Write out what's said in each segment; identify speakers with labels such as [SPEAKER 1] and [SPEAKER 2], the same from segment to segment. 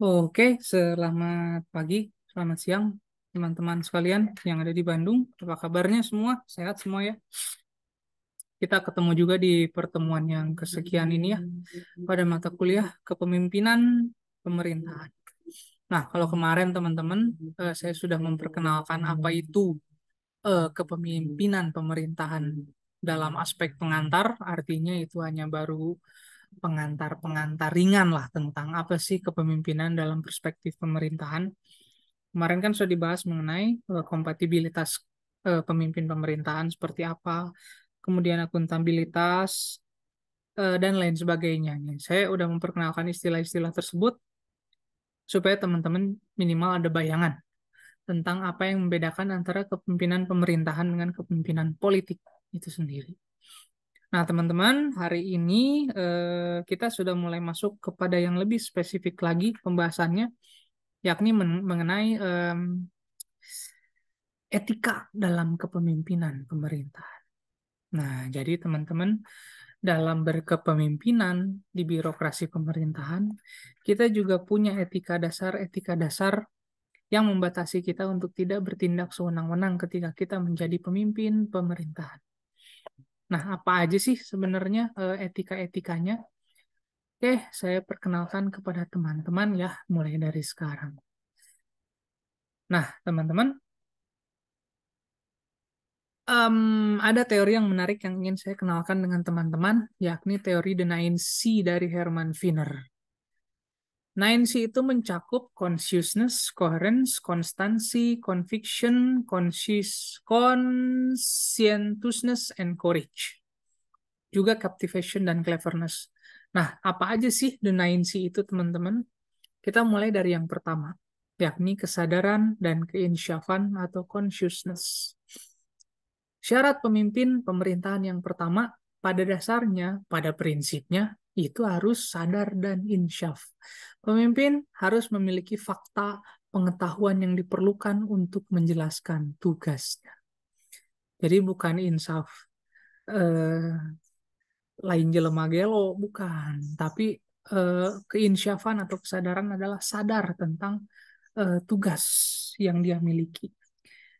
[SPEAKER 1] Oke, selamat pagi, selamat siang teman-teman sekalian yang ada di Bandung. Apa kabarnya semua? Sehat semua ya? Kita ketemu juga di pertemuan yang kesekian ini ya, pada mata kuliah kepemimpinan pemerintahan. Nah, kalau kemarin teman-teman, saya sudah memperkenalkan apa itu kepemimpinan pemerintahan dalam aspek pengantar, artinya itu hanya baru pengantar-pengantar ringan lah tentang apa sih kepemimpinan dalam perspektif pemerintahan. Kemarin kan sudah dibahas mengenai kompatibilitas pemimpin pemerintahan seperti apa, kemudian akuntabilitas, dan lain sebagainya. Saya udah memperkenalkan istilah-istilah tersebut supaya teman-teman minimal ada bayangan tentang apa yang membedakan antara kepemimpinan pemerintahan dengan kepemimpinan politik itu sendiri. Nah, teman-teman, hari ini kita sudah mulai masuk kepada yang lebih spesifik lagi pembahasannya, yakni mengenai etika dalam kepemimpinan pemerintah. Nah, jadi teman-teman, dalam berkepemimpinan di birokrasi pemerintahan, kita juga punya etika dasar yang membatasi kita untuk tidak bertindak sewenang-wenang ketika kita menjadi pemimpin pemerintahan. Nah, apa aja sih sebenarnya etika-etikanya? Oke, saya perkenalkan kepada teman-teman ya, mulai dari sekarang. Nah, teman-teman, ada teori yang menarik yang ingin saya kenalkan dengan teman-teman, yakni teori The Nine C dari Herman Wiener. Nine C itu mencakup consciousness, coherence, constancy, conviction, conscientiousness, and courage. Juga captivation dan cleverness. Nah, apa aja sih The Nine C itu, teman-teman? Kita mulai dari yang pertama, yakni kesadaran dan keinsyafan atau consciousness. Syarat pemimpin pemerintahan yang pertama, pada dasarnya, pada prinsipnya, itu harus sadar dan insyaf. Pemimpin harus memiliki fakta pengetahuan yang diperlukan untuk menjelaskan tugasnya. Jadi bukan insaf eh, lain jelema gelo, bukan. Tapi keinsyafan atau kesadaran adalah sadar tentang tugas yang dia miliki.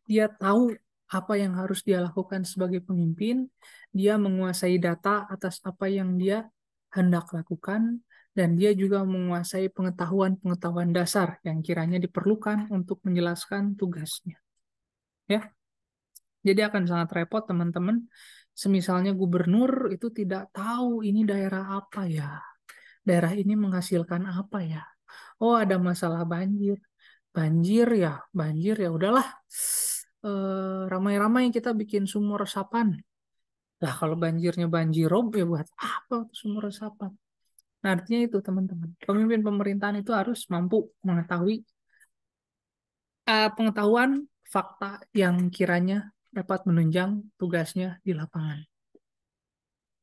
[SPEAKER 1] Dia tahu apa yang harus dia lakukan sebagai pemimpin, dia menguasai data atas apa yang dia hendak lakukan, dan dia juga menguasai pengetahuan-pengetahuan dasar yang kiranya diperlukan untuk menjelaskan tugasnya. Ya, jadi akan sangat repot teman-teman. Semisalnya gubernur itu tidak tahu ini daerah apa ya, daerah ini menghasilkan apa ya. Oh, ada masalah banjir. Banjir ya udahlah. Ramai-ramai kita bikin sumur resapan. Lah kalau banjirnya banjirop ya buat apa sumur resapan? Nah, artinya itu teman-teman. Pemimpin pemerintahan itu harus mampu mengetahui pengetahuan fakta yang kiranya dapat menunjang tugasnya di lapangan.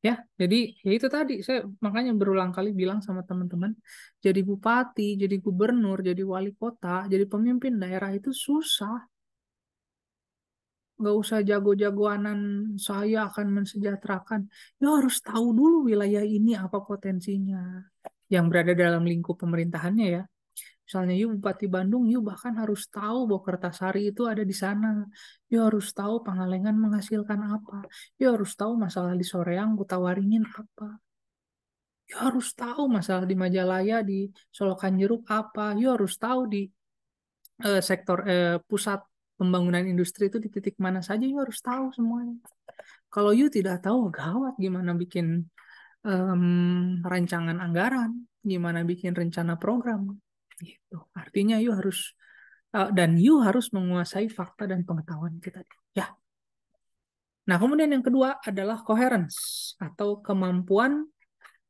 [SPEAKER 1] Ya, jadi ya itu tadi saya makanya berulang kali bilang sama teman-teman, jadi bupati, jadi gubernur, jadi wali kota, jadi pemimpin daerah itu susah. Nggak usah jago-jagoanan saya akan mensejahterakan. Ya harus tahu dulu wilayah ini apa potensinya yang berada dalam lingkup pemerintahannya ya. Misalnya yuk Bupati Bandung, yuk bahkan harus tahu bahwa Kertasari itu ada di sana. Yuk harus tahu Pangalengan menghasilkan apa. Yuk harus tahu masalah di Soreang, Kutawaringin apa. Yuk harus tahu masalah di Majalaya, di Solokan Jeruk apa. Yuk harus tahu di sektor pusat pembangunan industri itu di titik mana saja. Yuk harus tahu semuanya. Kalau you tidak tahu, gawat gimana bikin rancangan anggaran, gimana bikin rencana program. Gitu. Artinya you harus dan you harus menguasai fakta dan pengetahuan kita. Ya. Nah, kemudian yang kedua adalah coherence atau kemampuan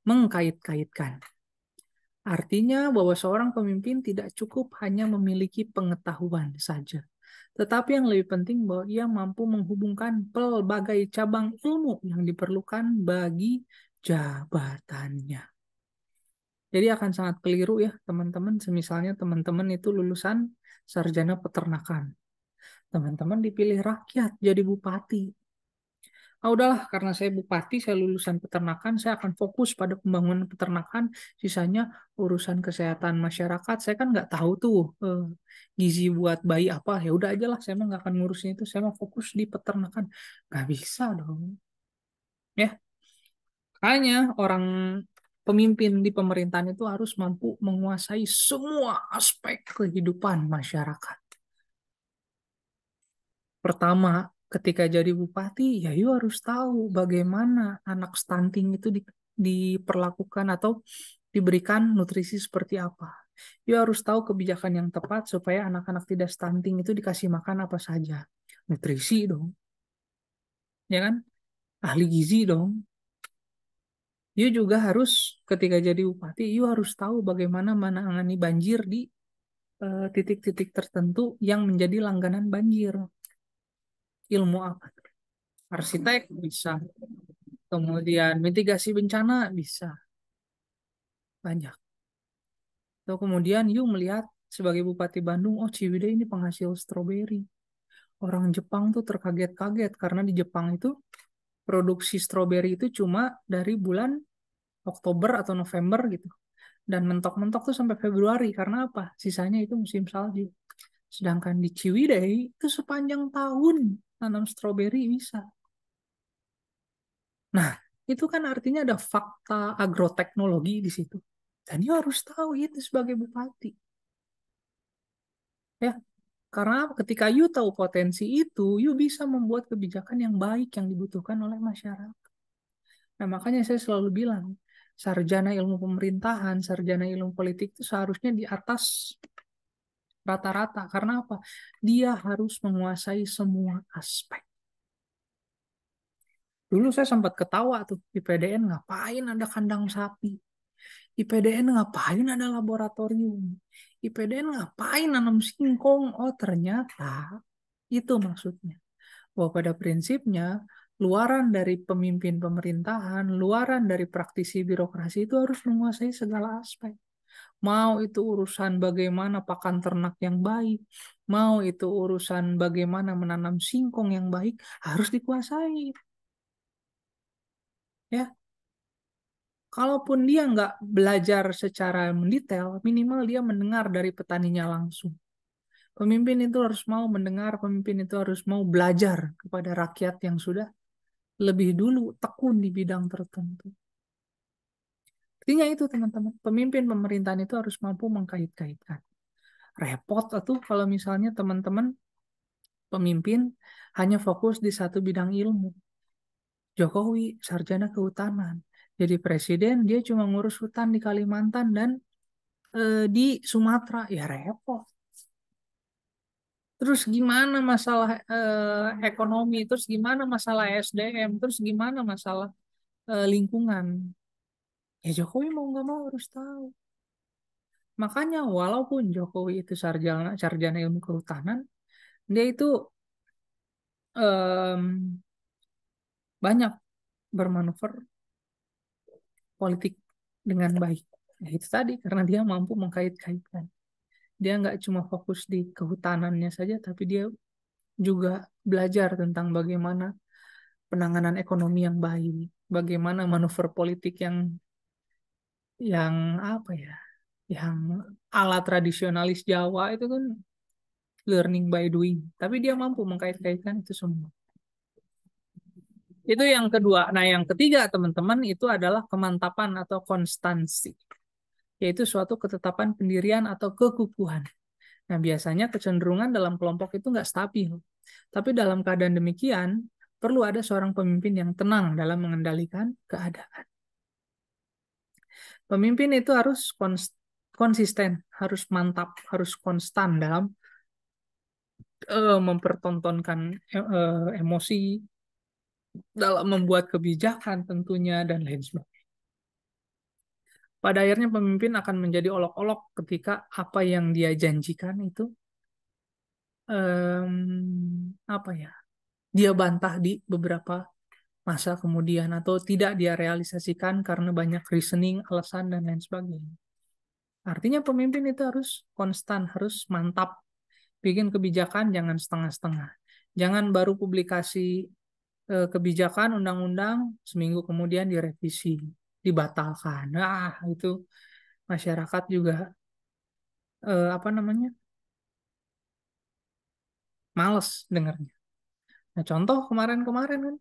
[SPEAKER 1] mengkait-kaitkan. Artinya bahwa seorang pemimpin tidak cukup hanya memiliki pengetahuan saja, tetapi yang lebih penting bahwa ia mampu menghubungkan pelbagai cabang ilmu yang diperlukan bagi jabatannya. Jadi akan sangat keliru ya teman-teman, semisalnya teman-teman itu lulusan sarjana peternakan. Teman-teman dipilih rakyat jadi bupati. Ah udahlah, karena saya bupati, saya lulusan peternakan, saya akan fokus pada pembangunan peternakan, sisanya urusan kesehatan masyarakat. Saya kan nggak tahu tuh gizi buat bayi apa, ya udah aja lah, saya mah nggak akan ngurusin itu, saya mau fokus di peternakan. Nggak bisa dong. Ya, hanya orang pemimpin di pemerintahan itu harus mampu menguasai semua aspek kehidupan masyarakat. Pertama, ketika jadi bupati, ya you harus tahu bagaimana anak stunting itu diperlakukan atau diberikan nutrisi seperti apa. You harus tahu kebijakan yang tepat supaya anak-anak tidak stunting itu dikasih makan apa saja. Nutrisi dong, ya kan? Ahli gizi dong. You juga harus ketika jadi bupati, you harus tahu bagaimana menangani banjir di titik-titik tertentu yang menjadi langganan banjir. Ilmu apa? Arsitek bisa. Kemudian mitigasi bencana bisa banyak. Atau kemudian you melihat sebagai Bupati Bandung, oh Ciwidey ini penghasil stroberi. Orang Jepang tuh terkaget-kaget karena di Jepang itu produksi stroberi itu cuma dari bulan Oktober atau November gitu. Dan mentok-mentok tuh sampai Februari. Karena apa? Sisanya itu musim salju. Sedangkan di Ciwidey itu sepanjang tahun tanam stroberi bisa. Nah, itu kan artinya ada fakta agroteknologi di situ. Dan you harus tahu itu sebagai bupati. Ya, karena ketika you tahu potensi itu, you bisa membuat kebijakan yang baik yang dibutuhkan oleh masyarakat. Nah, makanya saya selalu bilang, sarjana ilmu pemerintahan, sarjana ilmu politik itu seharusnya di atas rata-rata. Karena apa? Dia harus menguasai semua aspek. Dulu saya sempat ketawa tuh, di PDN ngapain ada kandang sapi? IPDN ngapain ada laboratorium? IPDN ngapain nanam singkong? Oh, ternyata itu maksudnya. Bahwa pada prinsipnya, luaran dari pemimpin pemerintahan, luaran dari praktisi birokrasi itu harus menguasai segala aspek. Mau itu urusan bagaimana pakan ternak yang baik, mau itu urusan bagaimana menanam singkong yang baik, harus dikuasai. Ya, kalaupun dia nggak belajar secara mendetail, minimal dia mendengar dari petaninya langsung. Pemimpin itu harus mau mendengar, pemimpin itu harus mau belajar kepada rakyat yang sudah lebih dulu tekun di bidang tertentu. Artinya itu teman-teman, pemimpin pemerintahan itu harus mampu mengkait-kaitkan. Repot atau kalau misalnya teman-teman pemimpin hanya fokus di satu bidang ilmu. Jokowi sarjana kehutanan. Jadi presiden dia cuma ngurus hutan di Kalimantan dan di Sumatera. Ya repot. Terus gimana masalah ekonomi, terus gimana masalah SDM, terus gimana masalah lingkungan. Ya Jokowi mau nggak mau harus tahu. Makanya walaupun Jokowi itu sarjana sarjana ilmu kehutanan, dia itu em, banyak bermanuver politik dengan baik. Ya, itu tadi karena dia mampu mengkait-kaitkan. Dia nggak cuma fokus di kehutanannya saja, tapi dia juga belajar tentang bagaimana penanganan ekonomi yang baik, bagaimana manuver politik yang apa ya, yang ala tradisionalis Jawa itu kan learning by doing. Tapi dia mampu mengkait-kaitkan itu semua. Itu yang kedua. Nah, yang ketiga, teman-teman, itu adalah kemantapan atau konstansi, yaitu suatu ketetapan pendirian atau kekukuhan. Nah, biasanya kecenderungan dalam kelompok itu nggak stabil. Tapi dalam keadaan demikian, perlu ada seorang pemimpin yang tenang dalam mengendalikan keadaan. Pemimpin itu harus konsisten, harus mantap, harus konstan dalam mempertontonkan emosi, dalam membuat kebijakan tentunya, dan lain sebagainya. Pada akhirnya pemimpin akan menjadi olok-olok ketika apa yang dia janjikan itu apa ya, dia bantah di beberapa masa kemudian atau tidak dia realisasikan karena banyak reasoning, alasan, dan lain sebagainya. Artinya pemimpin itu harus konstan, harus mantap. Bikin kebijakan jangan setengah-setengah. Jangan baru publikasi kebijakan undang-undang, seminggu kemudian direvisi, dibatalkan. Nah, itu masyarakat juga apa namanya? Males dengarnya. Nah, contoh kemarin-kemarin kan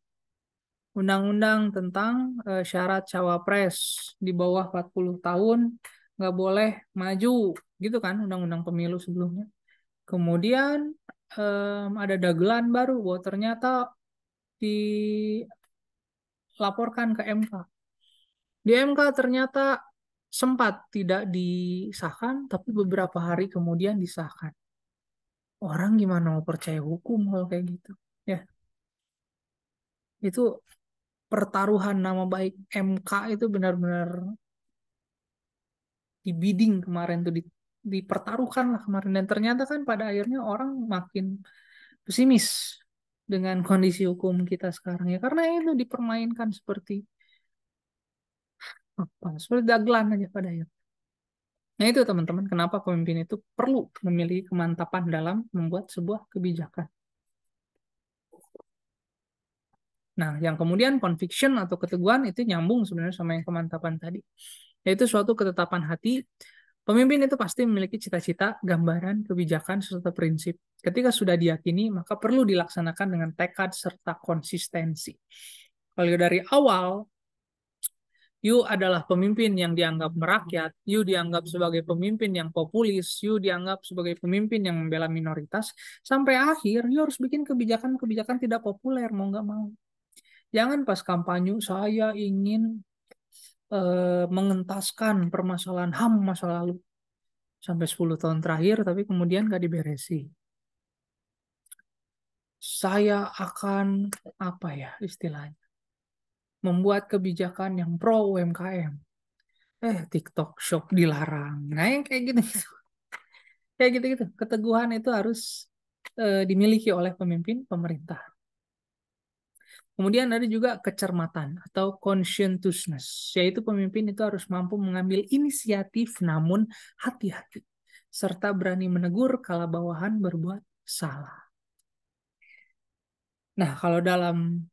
[SPEAKER 1] undang-undang tentang syarat cawapres di bawah 40 tahun nggak boleh maju, gitu kan undang-undang pemilu sebelumnya. Kemudian ada dagelan baru bahwa ternyata dilaporkan ke MK. Di MK ternyata sempat tidak disahkan, tapi beberapa hari kemudian disahkan. Orang gimana mau percaya hukum kalau kayak gitu? Ya, itu pertaruhan nama baik MK itu benar-benar dibidding kemarin tuh dipertaruhkan lah kemarin, dan ternyata kan pada akhirnya orang makin pesimis dengan kondisi hukum kita sekarang ya karena itu dipermainkan seperti apa? Seperti dagelan aja pada akhirnya. Nah itu teman-teman, kenapa pemimpin itu perlu memiliki kemantapan dalam membuat sebuah kebijakan. Nah, yang kemudian conviction atau keteguhan itu nyambung sebenarnya sama yang kemantapan tadi. Yaitu suatu ketetapan hati. Pemimpin itu pasti memiliki cita-cita, gambaran, kebijakan, serta prinsip. Ketika sudah diyakini, maka perlu dilaksanakan dengan tekad serta konsistensi. Kalau dari awal, you adalah pemimpin yang dianggap merakyat, you dianggap sebagai pemimpin yang populis, you dianggap sebagai pemimpin yang membela minoritas, sampai akhir, you harus bikin kebijakan-kebijakan tidak populer, mau nggak mau. Jangan pas kampanye, saya ingin mengentaskan permasalahan HAM masa lalu sampai 10 tahun terakhir, tapi kemudian nggak diberesi. Saya akan, apa ya istilahnya, membuat kebijakan yang pro UMKM. TikTok Shop dilarang. Nah, yang kayak gitu-gitu. Kayak gitu-gitu. Keteguhan itu harus dimiliki oleh pemimpin pemerintah. Kemudian ada juga kecermatan atau conscientiousness, yaitu pemimpin itu harus mampu mengambil inisiatif namun hati-hati, serta berani menegur kala bawahan berbuat salah. Nah, kalau dalam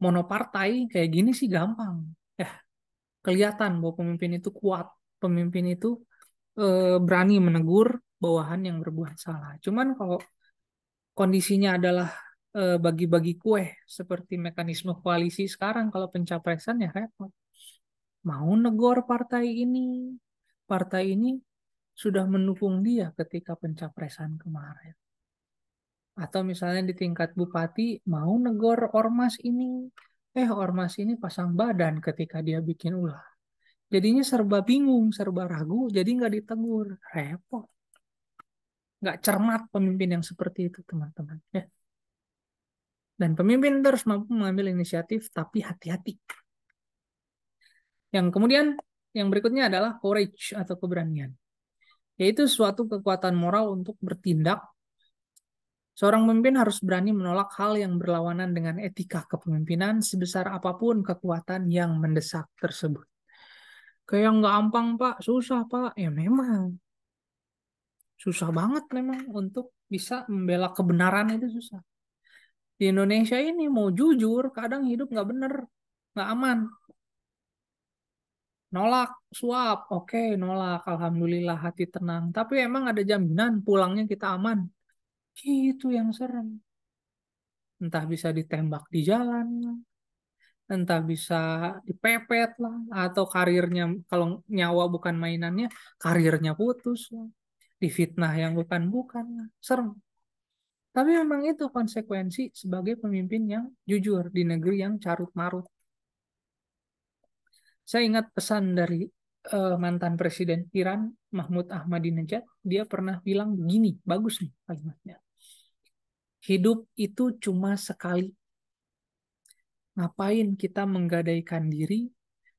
[SPEAKER 1] monopartai kayak gini sih gampang. Ya, kelihatan bahwa pemimpin itu kuat, pemimpin itu berani menegur bawahan yang berbuat salah. Cuman kalau kondisinya adalah bagi-bagi kue seperti mekanisme koalisi sekarang kalau pencapresan ya repot. Mau negor partai ini sudah mendukung dia ketika pencapresan kemarin. Atau misalnya di tingkat bupati mau negor ormas ini, ormas ini pasang badan ketika dia bikin ulah. Jadinya serba bingung, serba ragu, jadi nggak ditegur, repot. Nggak cermat pemimpin yang seperti itu teman-teman. Ya. Dan pemimpin terus mampu mengambil inisiatif, tapi hati-hati. Yang kemudian, yang berikutnya adalah courage atau keberanian. Yaitu suatu kekuatan moral untuk bertindak. Seorang pemimpin harus berani menolak hal yang berlawanan dengan etika kepemimpinan sebesar apapun kekuatan yang mendesak tersebut. Kayak gampang, Pak. Susah, Pak. Ya memang. Susah banget memang untuk bisa membela kebenaran itu susah. Di Indonesia ini mau jujur, kadang hidup nggak bener. Nggak aman. Nolak, suap, oke, nolak, alhamdulillah hati tenang. Tapi emang ada jaminan pulangnya kita aman. Itu yang serem. Entah bisa ditembak di jalan, entah bisa dipepet lah, atau karirnya, kalau nyawa bukan mainannya, karirnya putus lah. Difitnah yang bukan-bukan lah. Serem. Tapi memang itu konsekuensi sebagai pemimpin yang jujur di negeri yang carut marut. Saya ingat pesan dari mantan Presiden Iran, Mahmud Ahmadinejad. Dia pernah bilang begini, bagus nih kalimatnya. Hidup itu cuma sekali. Ngapain kita menggadaikan diri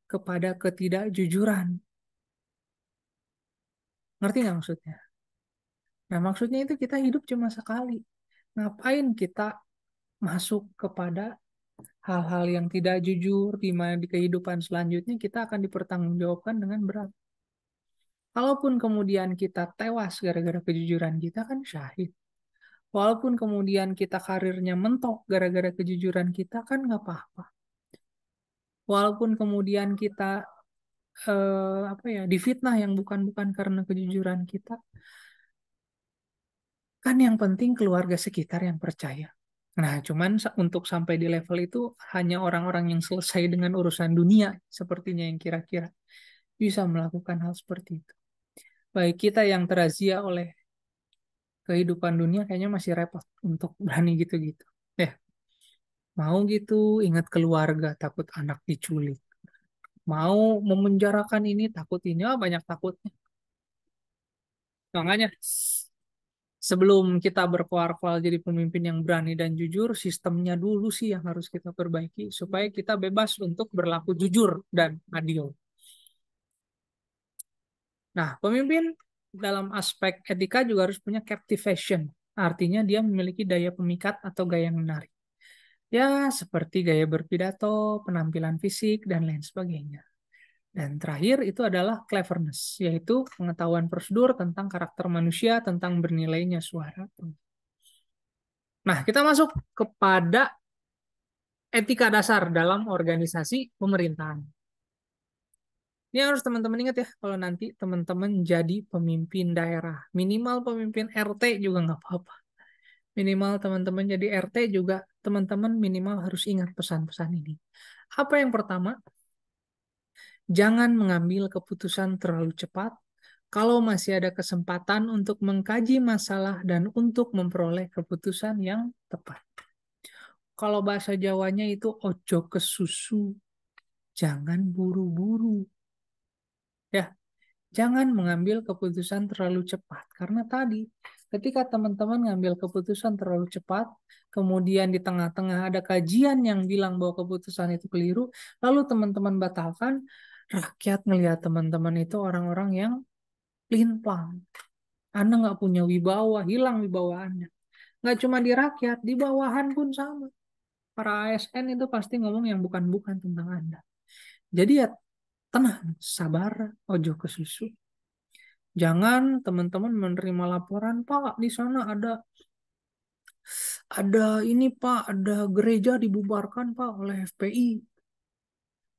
[SPEAKER 1] kepada ketidakjujuran? Ngerti nggak maksudnya? Nah, maksudnya itu kita hidup cuma sekali. Ngapain kita masuk kepada hal-hal yang tidak jujur, di mana di kehidupan selanjutnya kita akan dipertanggungjawabkan dengan berat. Kalaupun kemudian kita tewas gara-gara kejujuran kita kan syahid. Walaupun kemudian kita karirnya mentok gara-gara kejujuran kita, kan nggak apa-apa. Walaupun kemudian kita apa ya, difitnah yang bukan-bukan karena kejujuran kita, kan yang penting keluarga sekitar yang percaya. Nah, cuman untuk sampai di level itu hanya orang-orang yang selesai dengan urusan dunia sepertinya yang kira-kira bisa melakukan hal seperti itu. Baik kita yang terazia oleh kehidupan dunia kayaknya masih repot untuk berani gitu-gitu. Ya, mau gitu ingat keluarga takut anak diculik. Mau memenjarakan ini takut ini, banyak takutnya. Makanya sebelum kita berkuar-kuar jadi pemimpin yang berani dan jujur, sistemnya dulu sih yang harus kita perbaiki supaya kita bebas untuk berlaku jujur dan adil. Nah, pemimpin dalam aspek etika juga harus punya captivation. Artinya dia memiliki daya pemikat atau gaya yang menarik. Ya, seperti gaya berpidato, penampilan fisik, dan lain sebagainya. Dan terakhir itu adalah cleverness, yaitu pengetahuan prosedur tentang karakter manusia, tentang bernilainya suara. Nah, kita masuk kepada etika dasar dalam organisasi pemerintahan. Ini harus teman-teman ingat ya, kalau nanti teman-teman jadi pemimpin daerah, minimal pemimpin RT juga nggak apa-apa. Minimal teman-teman jadi RT juga, teman-teman minimal harus ingat pesan-pesan ini. Apa yang pertama? Jangan mengambil keputusan terlalu cepat kalau masih ada kesempatan untuk mengkaji masalah dan untuk memperoleh keputusan yang tepat. Kalau bahasa Jawanya itu ojo ke susu, jangan buru-buru. Ya, jangan mengambil keputusan terlalu cepat. Karena tadi, ketika teman-teman ngambil keputusan terlalu cepat, kemudian di tengah-tengah ada kajian yang bilang bahwa keputusan itu keliru, lalu teman-teman batalkan, rakyat ngelihat teman-teman itu orang-orang yang pelin-pelan. Anda nggak punya wibawa, hilang wibawa Anda. Nggak cuma di rakyat, di bawahan pun sama. Para ASN itu pasti ngomong yang bukan-bukan tentang Anda. Jadi ya tenang, sabar, ojo ke susu. Jangan teman-teman menerima laporan, Pak, di sana ada ini Pak, ada gereja dibubarkan Pak oleh FPI.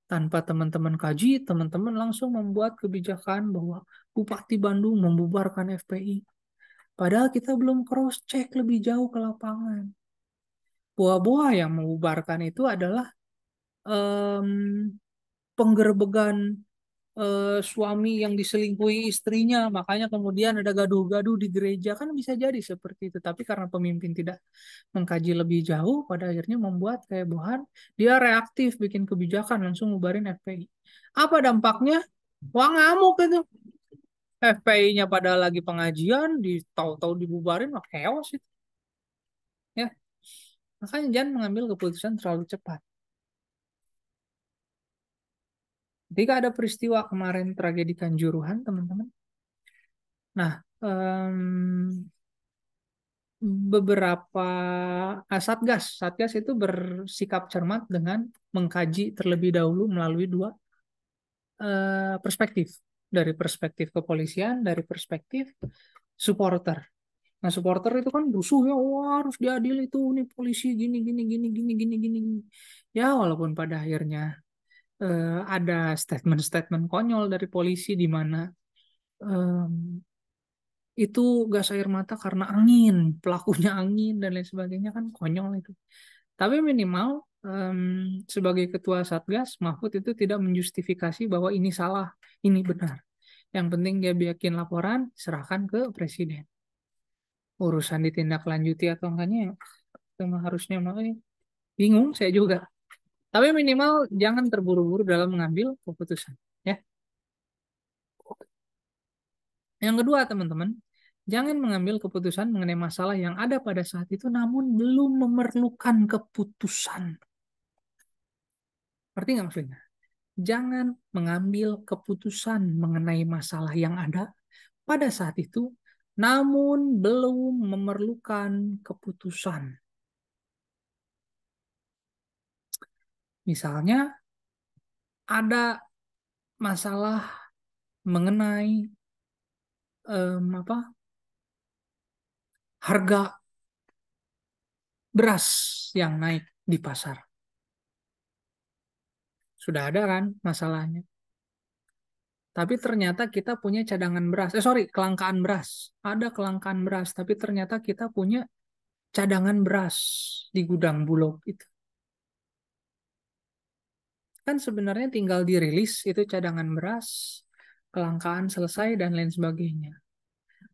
[SPEAKER 1] Tanpa teman-teman kaji, teman-teman langsung membuat kebijakan bahwa Bupati Bandung membubarkan FPI. Padahal kita belum cross check lebih jauh ke lapangan. Buah-buah yang membubarkan itu adalah em, penggerbegan suami yang diselingkuhi istrinya, makanya kemudian ada gaduh-gaduh di gereja, kan bisa jadi seperti itu. Tapi karena pemimpin tidak mengkaji lebih jauh, pada akhirnya membuat kehebohan, dia reaktif bikin kebijakan langsung ngubarin FPI. Apa dampaknya? Wah, ngamuk itu. FPI-nya pada lagi pengajian, di tahu-tahu dibubarin, wah chaos itu. Ya, makanya jangan mengambil keputusan terlalu cepat. Ketika ada peristiwa kemarin tragedi Kanjuruhan, teman-teman. Nah, beberapa Satgas itu bersikap cermat dengan mengkaji terlebih dahulu melalui dua perspektif. Dari perspektif kepolisian, dari perspektif supporter. Nah, supporter itu kan rusuh ya, wah harus diadili tuh nih polisi gini gini gini gini gini gini. Gini. Ya, walaupun pada akhirnya ada statement-statement konyol dari polisi di mana em, itu gas air mata karena angin, pelakunya angin dan lain sebagainya, kan konyol itu. Tapi minimal em, sebagai ketua Satgas, Mahfud itu tidak menjustifikasi bahwa ini salah, ini benar. Yang penting dia bikin laporan, serahkan ke presiden. Urusan ditindaklanjuti atau enggaknya, memang harusnya bingung saya juga. Tapi minimal jangan terburu-buru dalam mengambil keputusan. Ya. Yang kedua, teman-teman, jangan mengambil keputusan mengenai masalah yang ada pada saat itu, namun belum memerlukan keputusan. Ngerti nggak maksudnya? Jangan mengambil keputusan mengenai masalah yang ada pada saat itu, namun belum memerlukan keputusan. Misalnya, ada masalah mengenai apa harga beras yang naik di pasar. Sudah ada kan masalahnya. Tapi ternyata kita punya cadangan beras. Kelangkaan beras. Ada kelangkaan beras, tapi ternyata kita punya cadangan beras di gudang Bulog itu. Kan sebenarnya tinggal dirilis itu cadangan beras, kelangkaan selesai dan lain sebagainya.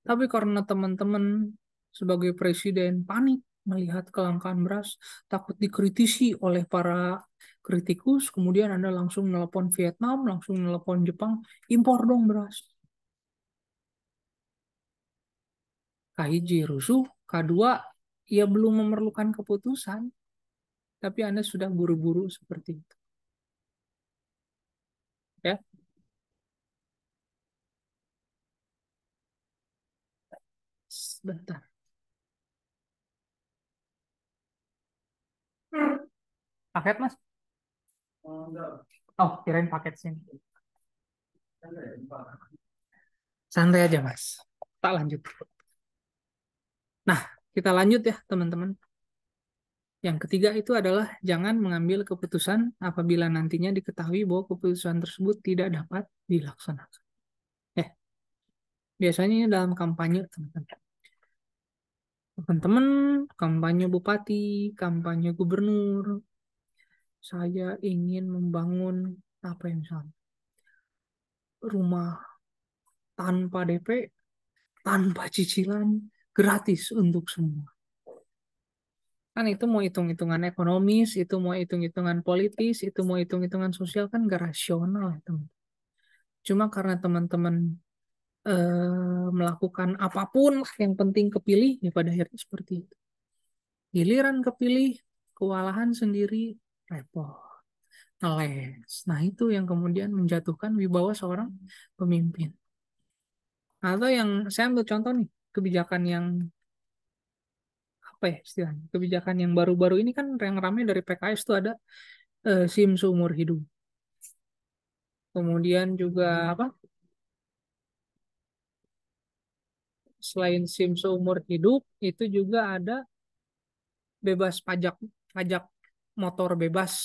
[SPEAKER 1] Tapi karena teman-teman sebagai presiden panik melihat kelangkaan beras, takut dikritisi oleh para kritikus, kemudian Anda langsung nelpon Vietnam, langsung nelpon Jepang, impor dong beras. K1 rusuh, K2 ya belum memerlukan keputusan, tapi Anda sudah buru-buru seperti itu. Ya, sebentar. Paket, Mas? Oh, kirain paket sini. Santai aja, Mas. Tak lanjut. Nah, kita lanjut ya, teman-teman. Yang ketiga itu adalah jangan mengambil keputusan apabila nantinya diketahui bahwa keputusan tersebut tidak dapat dilaksanakan. Ya, biasanya ini dalam kampanye, teman-teman. Teman-teman, kampanye bupati, kampanye gubernur, saya ingin membangun apa yang misalnya rumah tanpa DP, tanpa cicilan, gratis untuk semua. Kan itu mau hitung-hitungan ekonomis, itu mau hitung-hitungan politis, itu mau hitung-hitungan sosial kan gak rasional ya teman. Cuma karena teman-teman melakukan apapun yang penting kepilih, ya pada akhirnya seperti itu. Giliran kepilih, kewalahan sendiri, repot, ngeles. Nah itu yang kemudian menjatuhkan wibawa seorang pemimpin. Atau yang saya ambil contoh nih, kebijakan yang apa ya istilahnya? Kebijakan yang baru-baru ini kan yang ramai dari PKS tuh ada SIM seumur hidup. Kemudian juga apa? Selain SIM seumur hidup, itu juga ada bebas pajak pajak motor bebas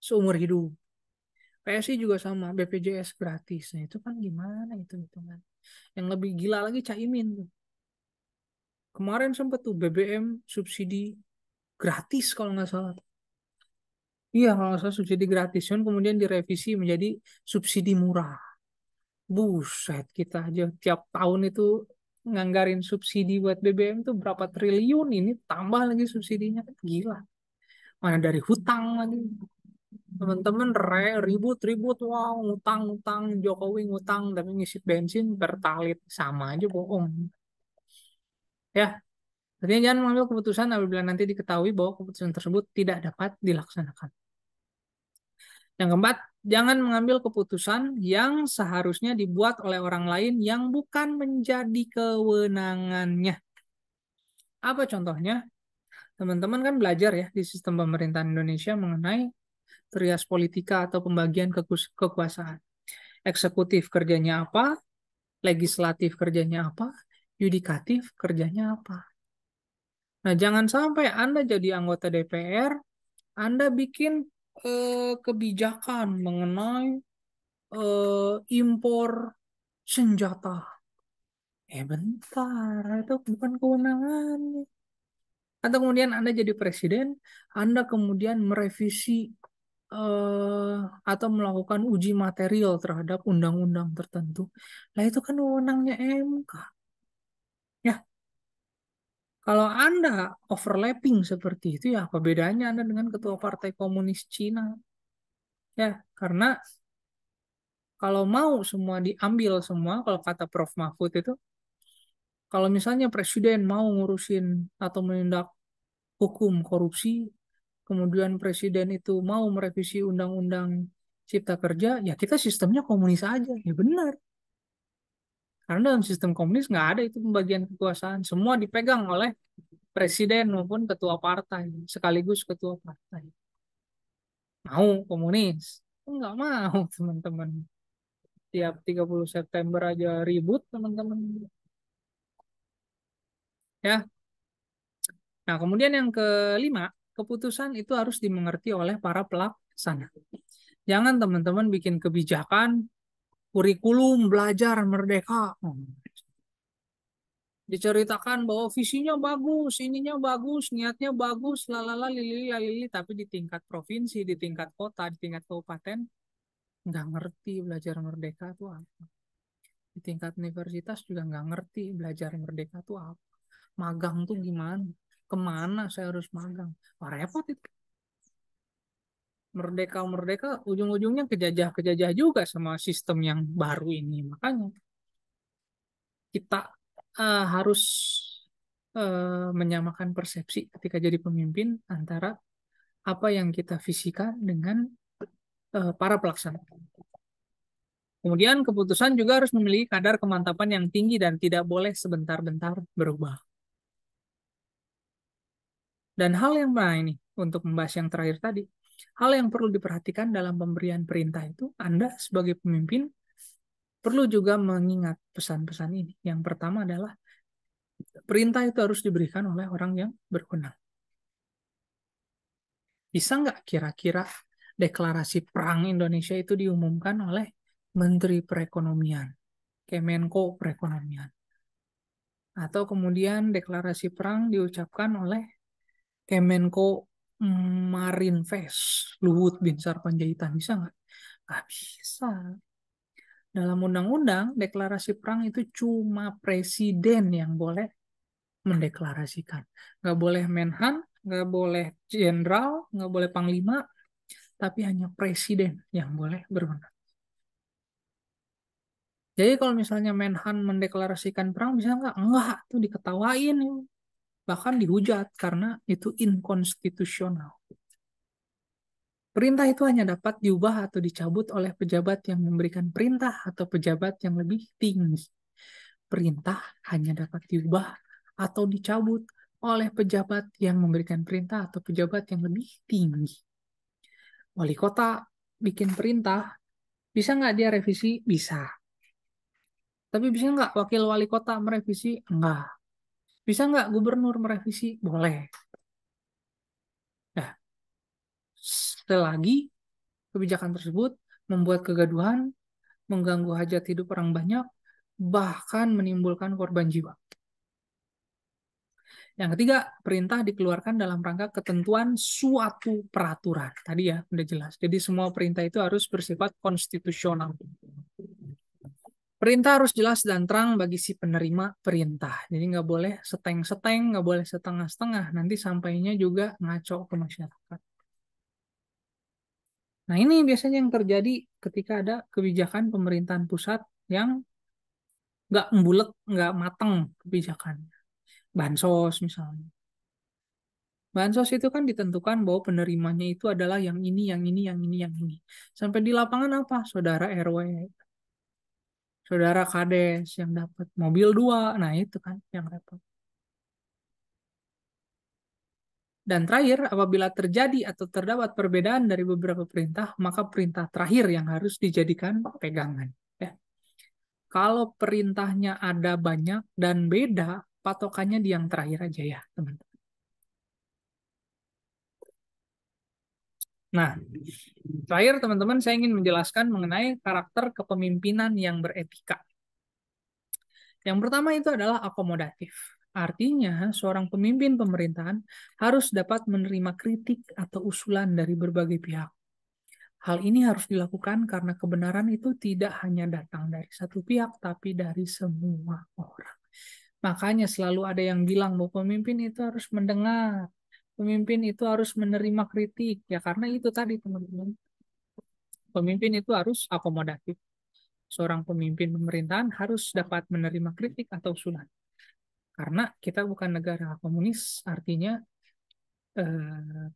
[SPEAKER 1] seumur hidup. PSI juga sama, BPJS gratis. Nah, itu kan gimana itu hitungan. Yang lebih gila lagi Caimin tuh. Kemarin sempat tuh BBM subsidi gratis kalau nggak salah. Iya, kalau nggak salah subsidi gratis. Cuman kemudian direvisi menjadi subsidi murah. Buset, kita aja tiap tahun itu nganggarin subsidi buat BBM tuh berapa triliun, ini tambah lagi subsidinya. Gila. Mana dari hutang lagi. Teman-teman ribut-ribut, wow, ngutang-ngutang, Jokowi ngutang, tapi ngisi bensin pertalit sama aja bohong. Ya, artinya jangan mengambil keputusan apabila nanti diketahui bahwa keputusan tersebut tidak dapat dilaksanakan. Yang keempat, jangan mengambil keputusan yang seharusnya dibuat oleh orang lain yang bukan menjadi kewenangannya. Apa contohnya? Teman-teman kan belajar ya di sistem pemerintahan Indonesia mengenai trias politika atau pembagian kekuasaan. Eksekutif kerjanya apa, legislatif kerjanya apa, yudikatif kerjanya apa. Nah, jangan sampai Anda jadi anggota DPR, Anda bikin kebijakan mengenai impor senjata. Bentar, itu bukan kewenangannya. Atau kemudian Anda jadi presiden, Anda kemudian merevisi atau melakukan uji material terhadap undang-undang tertentu. Nah, itu kan wewenangnya MK. Ya, kalau Anda overlapping seperti itu, ya apa bedanya Anda dengan Ketua Partai Komunis Cina? Ya, karena kalau mau semua diambil semua, kalau kata Prof. Mahfud itu, kalau misalnya presiden mau ngurusin atau menindak hukum korupsi, kemudian presiden itu mau merevisi undang-undang Cipta Kerja, ya kita sistemnya komunis aja. Ya benar. Karena dalam sistem komunis nggak ada itu pembagian kekuasaan. Semua dipegang oleh presiden maupun ketua partai, sekaligus ketua partai. Mau komunis? Nggak mau, teman-teman. Tiap 30 September aja ribut, teman-teman. Ya, Nah, kemudian yang kelima, keputusan itu harus dimengerti oleh para pelaksana. Jangan teman-teman bikin kebijakan, kurikulum, belajar, merdeka. Diceritakan bahwa visinya bagus, ininya bagus, niatnya bagus, lalala, lili, lalili, tapi di tingkat provinsi, di tingkat kota, di tingkat kabupaten, nggak ngerti belajar merdeka itu apa. Di tingkat universitas juga nggak ngerti belajar merdeka itu apa. Magang tuh gimana? Kemana saya harus magang? Wah, repot itu. Merdeka-merdeka ujung-ujungnya kejajah-kejajah juga sama sistem yang baru ini. Makanya kita harus menyamakan persepsi ketika jadi pemimpin antara apa yang kita visikan dengan para pelaksana. Kemudian keputusan juga harus memiliki kadar kemantapan yang tinggi dan tidak boleh sebentar-bentar berubah. Dan hal yang ini untuk membahas yang terakhir tadi, hal yang perlu diperhatikan dalam pemberian perintah itu, Anda sebagai pemimpin perlu juga mengingat pesan-pesan ini. Yang pertama adalah perintah itu harus diberikan oleh orang yang berwenang. Bisa nggak kira-kira deklarasi perang Indonesia itu diumumkan oleh Menteri Perekonomian, Kemenko Perekonomian, atau kemudian deklarasi perang diucapkan oleh Kemenko Marinvest, Luhut Binsar Panjaitan? Bisa nggak? Nggak bisa. Dalam undang-undang, deklarasi perang itu cuma presiden yang boleh mendeklarasikan. Nggak boleh menhan, nggak boleh jenderal, nggak boleh panglima, tapi hanya presiden yang boleh berwenang. Jadi kalau misalnya menhan mendeklarasikan perang, bisa nggak? Enggak, itu diketawain. Bahkan dihujat karena itu inkonstitusional. Perintah itu hanya dapat diubah atau dicabut oleh pejabat yang memberikan perintah atau pejabat yang lebih tinggi. Perintah hanya dapat diubah atau dicabut oleh pejabat yang memberikan perintah atau pejabat yang lebih tinggi. Wali kota bikin perintah, bisa nggak dia revisi? Bisa. Tapi bisa nggak wakil wali kota merevisi? Enggak. Bisa nggak gubernur merevisi? Boleh. Nah, selagi kebijakan tersebut membuat kegaduhan, mengganggu hajat hidup orang banyak, bahkan menimbulkan korban jiwa. Yang ketiga, perintah dikeluarkan dalam rangka ketentuan suatu peraturan. Tadi ya, udah jelas. Jadi semua perintah itu harus bersifat konstitusional. Perintah harus jelas dan terang bagi si penerima perintah. Jadi nggak boleh seteng-seteng, nggak boleh setengah-setengah. Nanti sampainya juga ngaco ke masyarakat. Nah ini biasanya yang terjadi ketika ada kebijakan pemerintahan pusat yang nggak mbulek, nggak mateng kebijakan. Bansos misalnya. Bansos itu kan ditentukan bahwa penerimanya itu adalah yang ini, yang ini, yang ini, yang ini. Sampai di lapangan apa? Saudara RW, saudara kades yang dapat mobil 2. Nah itu kan yang repot. Dan terakhir, apabila terjadi atau terdapat perbedaan dari beberapa perintah, maka perintah terakhir yang harus dijadikan pegangan. Ya. Kalau perintahnya ada banyak dan beda, patokannya di yang terakhir aja ya, teman-teman. Nah, terakhir teman-teman saya ingin menjelaskan mengenai karakter kepemimpinan yang beretika. Yang pertama itu adalah akomodatif. Artinya, seorang pemimpin pemerintahan harus dapat menerima kritik atau usulan dari berbagai pihak. Hal ini harus dilakukan karena kebenaran itu tidak hanya datang dari satu pihak, tapi dari semua orang. Makanya selalu ada yang bilang bahwa pemimpin itu harus mendengar, pemimpin itu harus menerima kritik. Ya karena itu tadi teman-teman, pemimpin itu harus akomodatif. Seorang pemimpin pemerintahan harus dapat menerima kritik atau usulan. Karena kita bukan negara komunis, artinya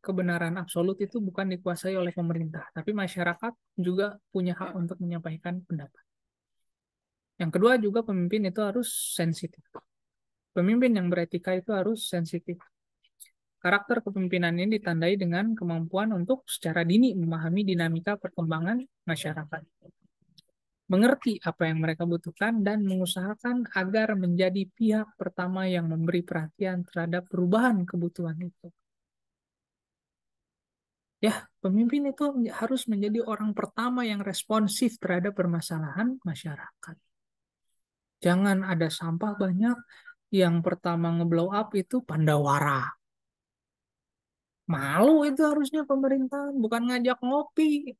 [SPEAKER 1] kebenaran absolut itu bukan dikuasai oleh pemerintah, tapi masyarakat juga punya hak untuk menyampaikan pendapat. Yang kedua juga pemimpin itu harus sensitif. Pemimpin yang beretika itu harus sensitif. Karakter kepemimpinan ini ditandai dengan kemampuan untuk secara dini memahami dinamika perkembangan masyarakat. mengerti apa yang mereka butuhkan, dan mengusahakan agar menjadi pihak pertama yang memberi perhatian terhadap perubahan kebutuhan itu. Ya, pemimpin itu harus menjadi orang pertama yang responsif terhadap permasalahan masyarakat. Jangan ada sampah banyak, yang pertama ngeblow up itu Pandawara. Malu itu harusnya pemerintahan, bukan ngajak ngopi.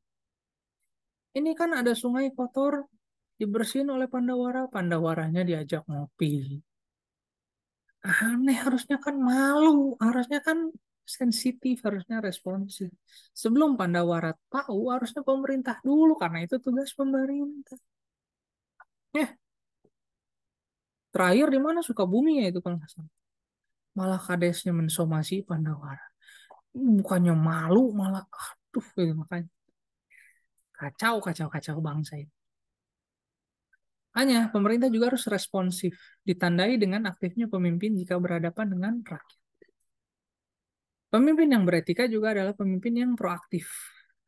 [SPEAKER 1] Ini kan ada sungai kotor, dibersihin oleh Pandawara, Pandawaranya diajak ngopi. Aneh, harusnya kan malu, harusnya kan sensitif, harusnya responsif. Sebelum Pandawara tahu, harusnya pemerintah dulu, karena itu tugas pemerintah. Ya, terakhir di mana Sukabumi ya itu kalau nggak salah. Malah kadesnya mensomasi Pandawara. Bukannya malu, malah aduh, gitu, makanya kacau, kacau, kacau bangsa ini. Hanya pemerintah juga harus responsif, ditandai dengan aktifnya pemimpin jika berhadapan dengan rakyat. Pemimpin yang beretika juga adalah pemimpin yang proaktif,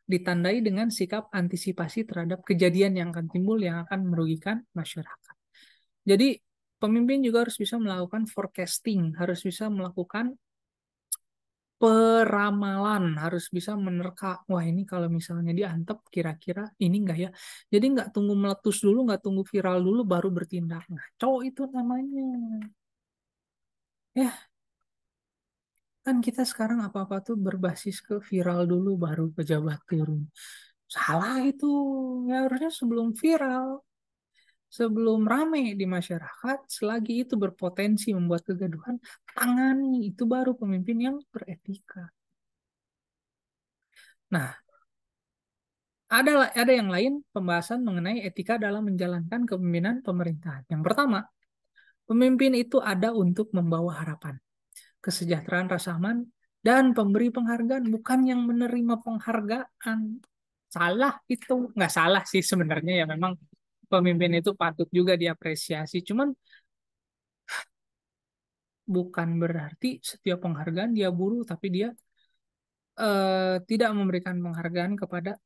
[SPEAKER 1] ditandai dengan sikap antisipasi terhadap kejadian yang akan timbul yang akan merugikan masyarakat. Jadi, pemimpin juga harus bisa melakukan forecasting, harus bisa melakukan peramalan, harus bisa menerka, wah ini kalau misalnya diantep kira-kira ini enggak ya. Jadi nggak tunggu meletus dulu, nggak tunggu viral dulu baru bertindak. Nah, cowok itu namanya. Ya, kan kita sekarang apa-apa tuh berbasis ke viral dulu baru pejabat turun. Salah itu. Ya harusnya sebelum viral, sebelum rame di masyarakat, selagi itu berpotensi membuat kegaduhan, tangani. Itu baru pemimpin yang beretika. Nah, ada yang lain pembahasan mengenai etika dalam menjalankan kepemimpinan pemerintahan. Yang pertama, pemimpin itu ada untuk membawa harapan, kesejahteraan rasa aman, dan pemberi penghargaan, bukan yang menerima penghargaan. Salah itu. Nggak salah sih sebenarnya, ya memang pemimpin itu patut juga diapresiasi. Cuman bukan berarti setiap penghargaan dia buru, tapi dia tidak memberikan penghargaan kepada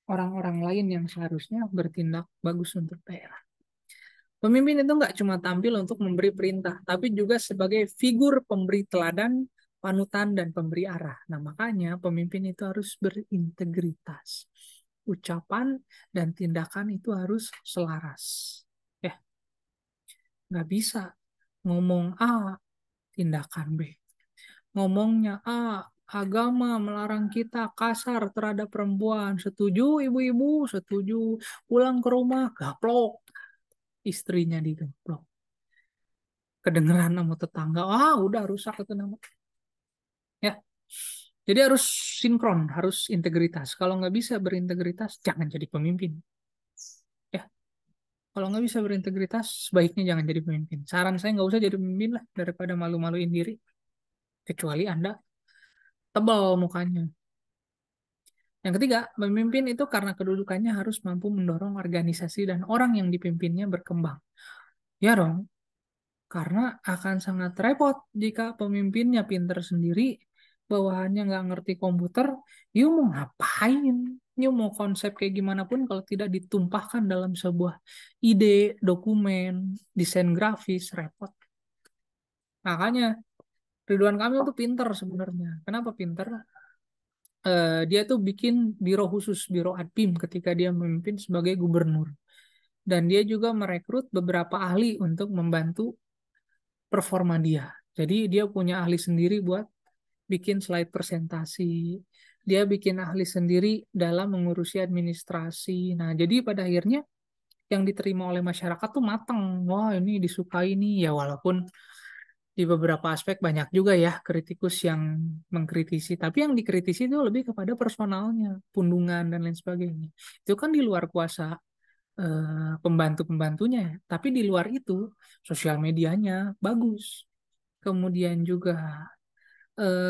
[SPEAKER 1] orang-orang lain yang seharusnya bertindak bagus untuk daerah. Pemimpin itu nggak cuma tampil untuk memberi perintah, tapi juga sebagai figur pemberi teladan, panutan, dan pemberi arah. Nah, makanya pemimpin itu harus berintegritas. Ucapan dan tindakan itu harus selaras. Ya, nggak bisa ngomong A, tindakan B. Ngomongnya A, agama melarang kita kasar terhadap perempuan. Setuju ibu-ibu? Setuju. Pulang ke rumah, gaplok. Istrinya digaplok. Kedengeran sama tetangga, udah rusak itu nama. Ya, jadi harus sinkron, harus integritas. Kalau nggak bisa berintegritas, jangan jadi pemimpin. Ya, kalau nggak bisa berintegritas, sebaiknya jangan jadi pemimpin. Saran saya nggak usah jadi pemimpin lah, daripada malu-maluin diri. Kecuali Anda tebal mukanya. Yang ketiga, pemimpin itu karena kedudukannya harus mampu mendorong organisasi dan orang yang dipimpinnya berkembang. Ya dong, karena akan sangat repot jika pemimpinnya pinter sendiri, bawahannya nggak ngerti komputer, you mau ngapain? You mau konsep kayak gimana pun kalau tidak ditumpahkan dalam sebuah ide, dokumen, desain grafis, repot. Makanya Ridwan Kamil tuh pinter sebenarnya. Kenapa pinter? Dia tuh bikin biro khusus, biro admin ketika dia memimpin sebagai gubernur. Dan dia juga merekrut beberapa ahli untuk membantu performa dia. Jadi dia punya ahli sendiri buat bikin slide presentasi. Dia bikin ahli sendiri dalam mengurusi administrasi. Nah, jadi pada akhirnya yang diterima oleh masyarakat tuh matang. Wah, ini disukai nih. Ya walaupun di beberapa aspek banyak juga ya kritikus yang mengkritisi. Tapi yang dikritisi itu lebih kepada personalnya, pundungan dan lain sebagainya. Itu kan di luar kuasa pembantu-pembantunya. Tapi di luar itu, sosial medianya bagus. Kemudian juga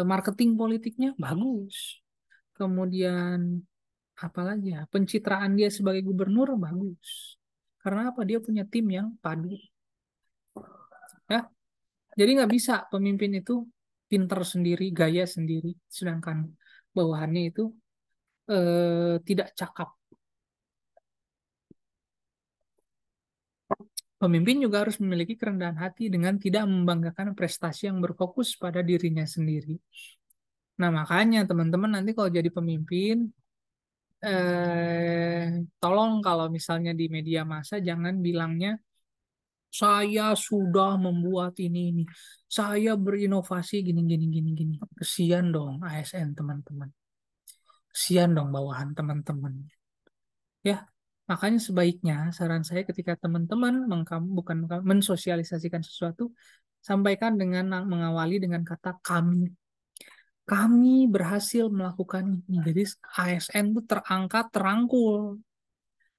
[SPEAKER 1] marketing politiknya bagus. Kemudian apalagi ya, pencitraan dia sebagai gubernur bagus. Karena apa? Dia punya tim yang padu. Ya, jadi nggak bisa pemimpin itu pinter sendiri, gaya sendiri, sedangkan bawahannya itu tidak cakap. Pemimpin juga harus memiliki kerendahan hati dengan tidak membanggakan prestasi yang berfokus pada dirinya sendiri. Nah, makanya teman-teman nanti kalau jadi pemimpin, tolong kalau misalnya di media massa jangan bilangnya, saya sudah membuat ini. Saya berinovasi gini, gini, gini, gini. Kesian dong ASN teman-teman. Kesian dong bawahan teman-teman. Ya, makanya sebaiknya saran saya ketika teman-teman bukan mensosialisasikan sesuatu, sampaikan dengan mengawali dengan kata kami. Kami berhasil melakukan ini. Jadi ASN itu terangkat, terangkul.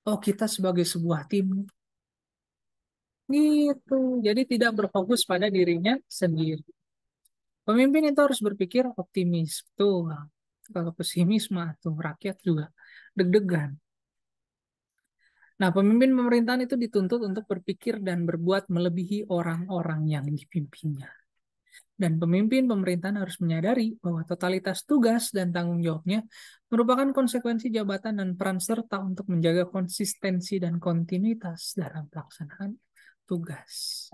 [SPEAKER 1] Oh, kita sebagai sebuah tim. Gitu. Jadi tidak berfokus pada dirinya sendiri. Pemimpin itu harus berpikir optimis. Tuh. Kalau pesimis mah tuh rakyat juga deg-degan. Nah, pemimpin pemerintahan itu dituntut untuk berpikir dan berbuat melebihi orang-orang yang dipimpinnya. Dan pemimpin pemerintahan harus menyadari bahwa totalitas tugas dan tanggung jawabnya merupakan konsekuensi jabatan dan peran serta untuk menjaga konsistensi dan kontinuitas dalam pelaksanaan tugas.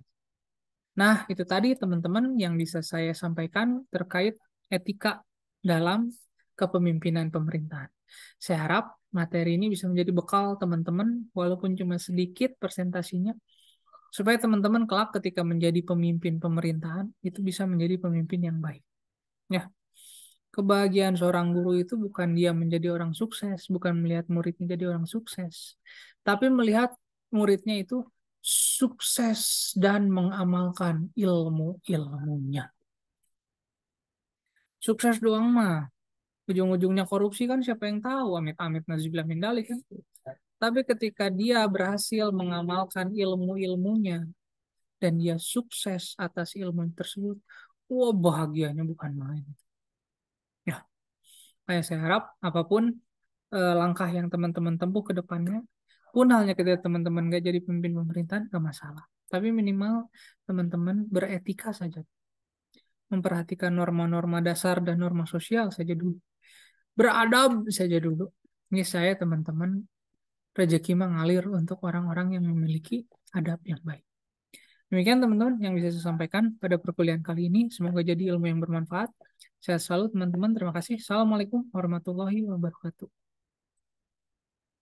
[SPEAKER 1] Nah, itu tadi teman-teman yang bisa saya sampaikan terkait etika dalam kepemimpinan pemerintahan. Saya harap materi ini bisa menjadi bekal teman-teman, walaupun cuma sedikit persentasinya, supaya teman-teman kelak ketika menjadi pemimpin pemerintahan, itu bisa menjadi pemimpin yang baik. Ya, kebahagiaan seorang guru itu bukan dia menjadi orang sukses, bukan melihat muridnya jadi orang sukses, tapi melihat muridnya itu sukses dan mengamalkan ilmu-ilmunya. Sukses doang mah, ujung-ujungnya korupsi kan siapa yang tahu, amit-amit nazubillah min dzalik kan. Tapi ketika dia berhasil mengamalkan ilmu-ilmunya dan dia sukses atas ilmu tersebut, wah bahagianya bukan main. Ya, saya harap apapun langkah yang teman-teman tempuh ke depannya, pun halnya ketika teman-teman gak jadi pemimpin pemerintahan, gak masalah. Tapi minimal teman-teman beretika saja. Memperhatikan norma-norma dasar dan norma sosial saja dulu. Beradab saja dulu. Ini saya teman-teman, rezeki mengalir untuk orang-orang yang memiliki adab yang baik. Demikian teman-teman yang bisa saya sampaikan pada perkuliahan kali ini. Semoga jadi ilmu yang bermanfaat. Sehat selalu teman-teman. Terima kasih. Assalamualaikum warahmatullahi wabarakatuh.